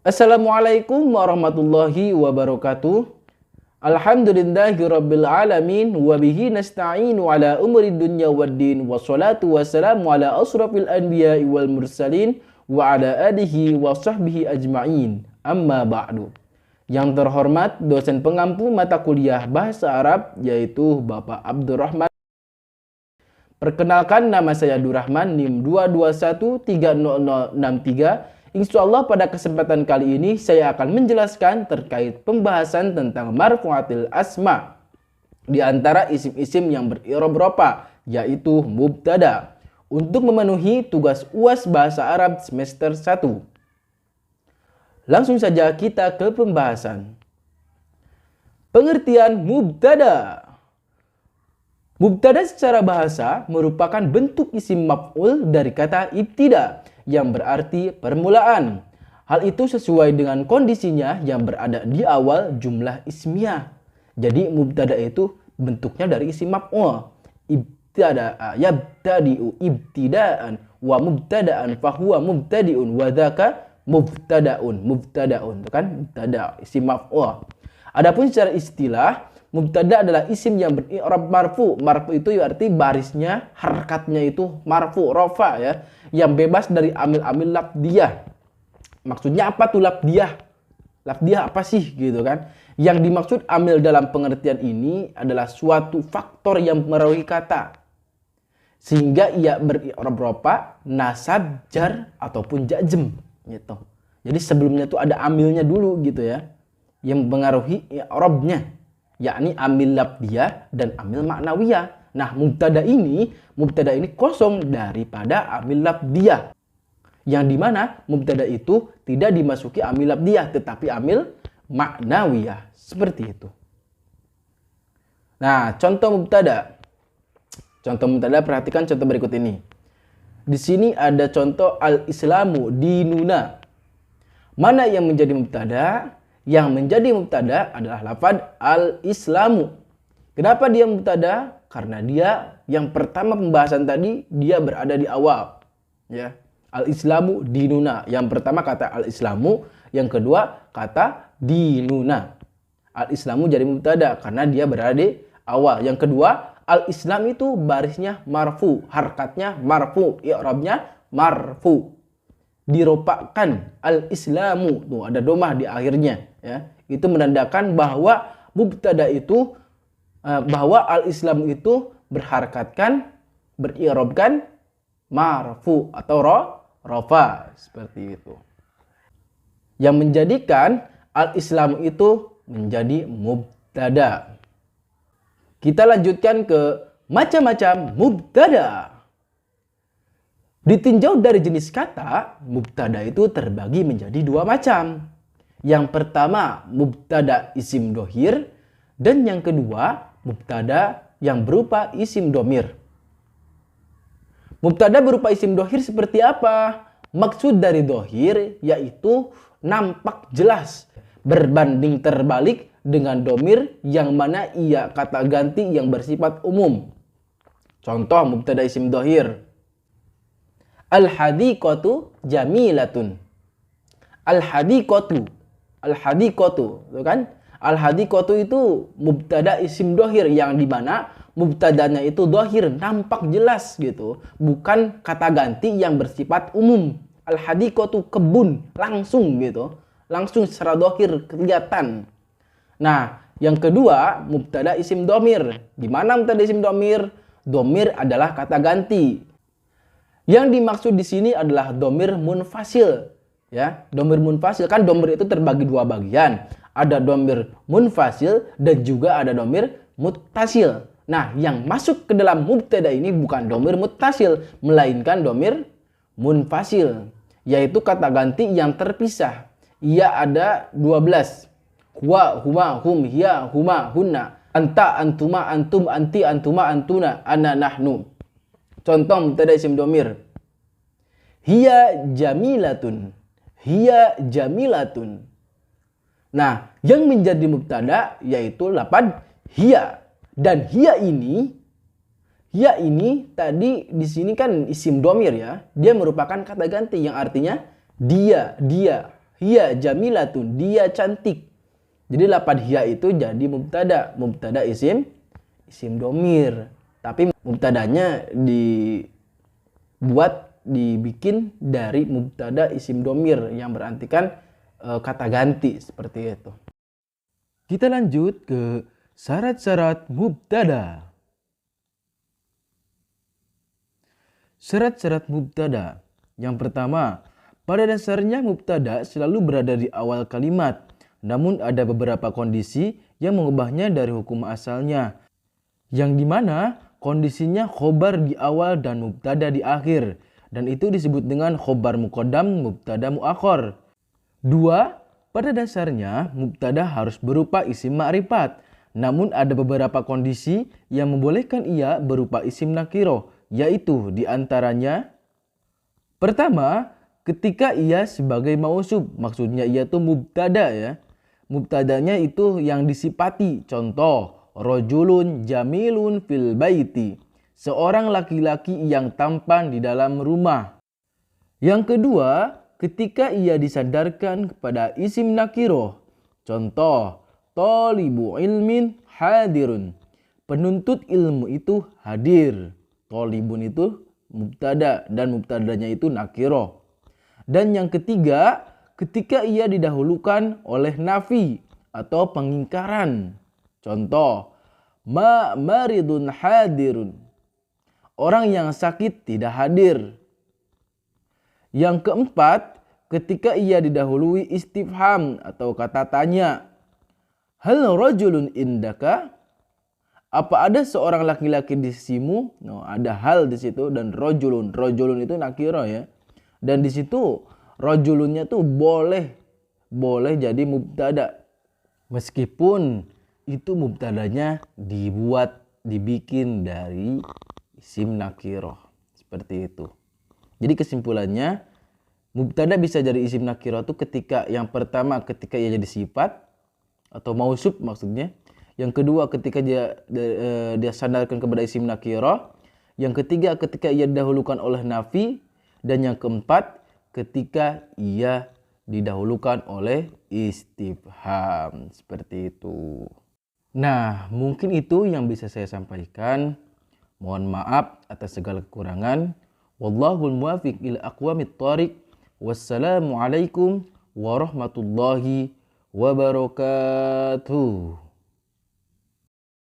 Assalamualaikum warahmatullahi wabarakatuh. Alhamdulillahirabbil alamin wa bihi nasta'inu ala umuri dunya waddin wassalatu wassalamu ala asrafil anbiya'i wal mursalin wa ala alihi wa sahbihi ajma'in. Amma ba'du. Yang terhormat dosen pengampu mata kuliah bahasa Arab yaitu Bapak Abdurrahman. Perkenalkan, nama saya Durrahman, NIM 2213063. Insyaallah pada kesempatan kali ini saya akan menjelaskan terkait pembahasan tentang marfu'atil asma di antara isim-isim yang beri'rab rafa, yaitu mubtada, untuk memenuhi tugas UAS Bahasa Arab semester 1. Langsung saja kita ke pembahasan. Pengertian mubtada. Mubtada secara bahasa merupakan bentuk isim maf'ul dari kata ibtida yang berarti permulaan. Hal itu sesuai dengan kondisinya yang berada di awal jumlah ismiyah. Jadi mubtada itu bentuknya dari isim maf'ul. Ibtada yabtadi'u ibtidaan wa mubtadaan fahuwa mubtadi'un wa dzaka mubtadaun. Mubtadaun itu kan mubtada isim maf'ul. Adapun secara istilah, mubtada adalah isim yang beri'rab marfu. Marfu itu arti barisnya, harakatnya itu marfu, rafa ya, yang bebas dari amil-amil lafdiyah. Maksudnya apa tuh lafdiyah? Lafdiyah apa sih gitu kan? Yang dimaksud amil dalam pengertian ini adalah suatu faktor yang mempengaruhi kata sehingga ia beri'rab rafa, nasab, jar ataupun jazm gitu. Jadi sebelumnya tuh ada amilnya dulu gitu ya, yang mempengaruhi i'rabnya, yakni amil lafdiyah dan amil maknawiyah. Nah, mubtada ini kosong daripada amil lafdiyah. Yang dimana mubtada itu tidak dimasuki amil lafdiyah tetapi amil maknawiyah. Seperti itu. Nah, contoh mubtada. Contoh mubtada, perhatikan contoh berikut ini. Di sini ada contoh al-islamu dinuna. Mana yang menjadi mubtada? Yang menjadi mubtada adalah lafaz al-islamu. Kenapa dia mubtada? Karena dia yang pertama pembahasan tadi dia berada di awal. Ya. Al-islamu dinuna. Yang pertama kata al-islamu, yang kedua kata dinuna. Al-islamu jadi mubtada karena dia berada di awal. Yang kedua, al-islam itu barisnya marfu, harakatnya marfu, i'rabnya marfu. Diropakan al-islamu, tuh ada domah di akhirnya ya. Itu menandakan bahwa mubtada itu bahwa al-islam itu berharakatkan, beri'rabkan marfu atau rafa, seperti itu. Yang menjadikan al-islam itu menjadi mubtada. Kita lanjutkan ke macam-macam mubtada. Ditinjau dari jenis kata, mubtada itu terbagi menjadi dua macam. Yang pertama, mubtada isim dohir, dan yang kedua, mubtada yang berupa isim domir. Mubtada berupa isim dohir seperti apa? Maksud dari dohir yaitu nampak jelas, berbanding terbalik dengan domir yang mana ia kata ganti yang bersifat umum. Contoh mubtada isim dohir. Al-hadiqatu jamilatun. Al-hadiqatu. Al-hadiqatu, itu kan? Al-hadiqatu itu mubtada isim dohir yang dimana mubtadanya itu dohir, nampak jelas gitu. Bukan kata ganti yang bersifat umum. Al-hadiqatu kebun, langsung gitu. Langsung secara dohir kelihatan. Nah, yang kedua mubtada isim domir. Di mana mubtada isim domir? Domir adalah kata ganti. Yang dimaksud di sini adalah domir munfasil. Ya, domir munfasil kan domir itu terbagi dua bagian. Ada domir munfasil dan juga ada domir muttasil. Nah, yang masuk ke dalam mubtada ini bukan domir muttasil, melainkan domir munfasil, yaitu kata ganti yang terpisah. Ia ada 12. Huwa, huma, hum, hiya, huma, hunna. Anta, antuma, antum, anti, antuma, antuna, ana, nahnu. Contoh mubtada isim domir. Hiya jamilatun. Hiya jamilatun. Nah, yang menjadi mubtada yaitu lafaz hiya. Dan hiya ini tadi di sini kan isim domir ya. Dia merupakan kata ganti yang artinya dia. hiya jamilatun, dia cantik. Jadi lapan hiya itu jadi mubtada. Mubtada isim domir. Tapi mubtadanya dibikin dari mubtada isim domir yang berartikan kata ganti seperti itu. Kita lanjut ke syarat-syarat mubtada. Syarat-syarat mubtada. Yang pertama, pada dasarnya mubtada selalu berada di awal kalimat. Namun ada beberapa kondisi yang mengubahnya dari hukum asalnya. Yang dimana kondisinya khobar di awal dan mubtada di akhir. Dan itu disebut dengan khobar muqaddam, mubtada muakhar. 2. Pada dasarnya mubtada harus berupa isim ma'rifat. Namun ada beberapa kondisi yang membolehkan ia berupa isim nakiro. Yaitu diantaranya, pertama, ketika ia sebagai mausuf, maksudnya ia tuh mubtada ya. Mubtadanya itu yang disifati. Contoh, rojulun jamilun fil baiti. Seorang laki-laki yang tampan di dalam rumah. Yang kedua, ketika ia disandarkan kepada isim nakiro. Contoh, tolibu ilmin hadirun. Penuntut ilmu itu hadir. Tolibun itu mubtada dan mubtadanya itu nakiro. Dan yang ketiga, ketika ia didahulukan oleh nafi atau pengingkaran. Contoh, maridun hadirun. Orang yang sakit tidak hadir. Yang keempat, ketika ia didahului istifham atau kata tanya. Hal rajulun indaka? Apa ada seorang laki-laki di sisimu? No, ada hal di situ dan rojulun. Rojulun itu nakiro ya. Dan di situ rojulunnya tuh boleh jadi mubtada. Meskipun itu mubtadanya dibikin dari isim nakiro. Seperti itu. Jadi kesimpulannya, mubtada bisa jadi isim nakiro tuh ketika yang pertama ketika ia jadi sifat atau mausuf maksudnya. Yang kedua ketika dia sandarkan kepada isim nakiro. Yang ketiga ketika ia didahulukan oleh nafi. Dan yang keempat ketika ia didahulukan oleh istifham. Seperti itu. Nah, mungkin itu yang bisa saya sampaikan. Mohon maaf atas segala kekurangan. Wallahul muwafiq ila aqwamit thoriq. Wassalamualaikum warahmatullahi wabarakatuh.